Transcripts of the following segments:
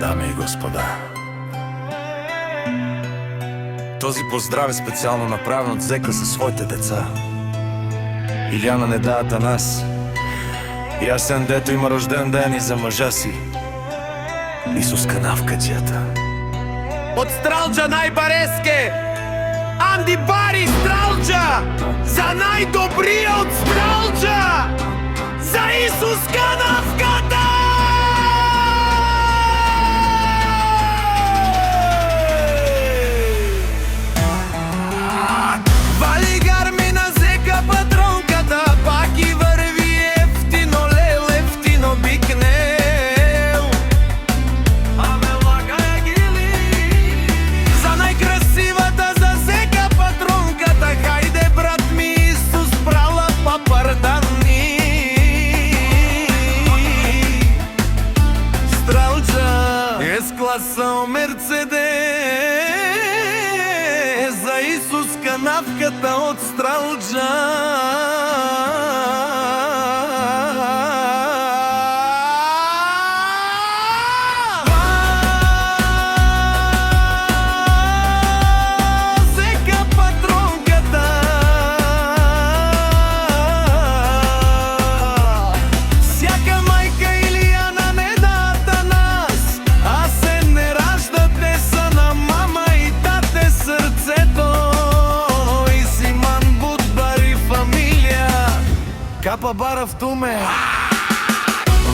Дами и господа, този поздрав е специално направен от зека за своите деца. Илияна не да Атанас, Ясен дето има рожден ден и за мъжа си Исус Канавкаджията. От Стралджа най-бареске Анди Бари Стралджа, за най-добрия от Стралджа, за Исус Канавката! Вали гармина зека патронката, пак и върви ефтино лел, ефтино бикнел. Абе лагая гили за най-красивата за зека патронката. Хайде брат ми, Исус прала папардани. Стралджа е с класа Мерцедес, за Исус Канавката от Стралджа. Зека патронката, всяка майка Илияна не да Атанас, а се не ражда, те са на мама и тате сърцето. И Симан Будбари фамилия, капа бара в туме.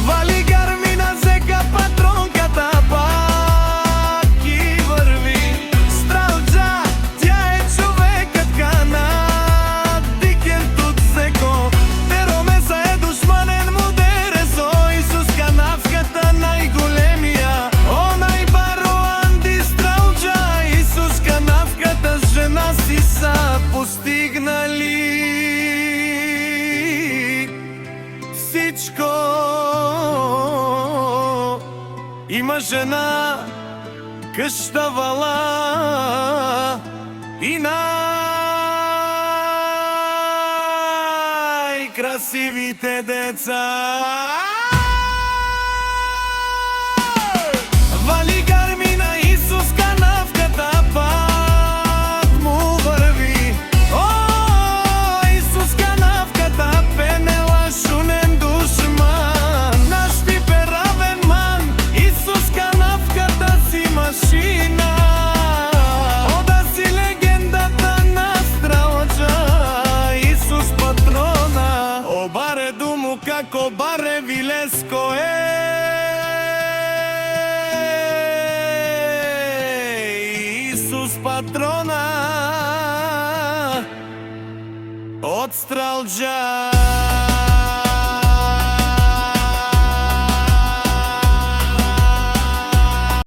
Вали гармина зека патронката, пак и върви Стралджа, тя е човекът канат, дикер тут зеко. Теромеса е душманен мудересо, Исус Канавката най-големия. О, най-баро Анди Стралджа, Исус Канавката с жена си са постигнали всичко. Има жена, къща вала и най-красивите деца. Вали гармина Исус Канавката, пак му върви. О, Исус Канавката, пенела шунен душман, наш тип е равен ман. Исус Канавката си машина. О, да си легендата на Стралджа, Исус патрона. О, баре думо како баре вилеско е. Исус патрона от Стралджа.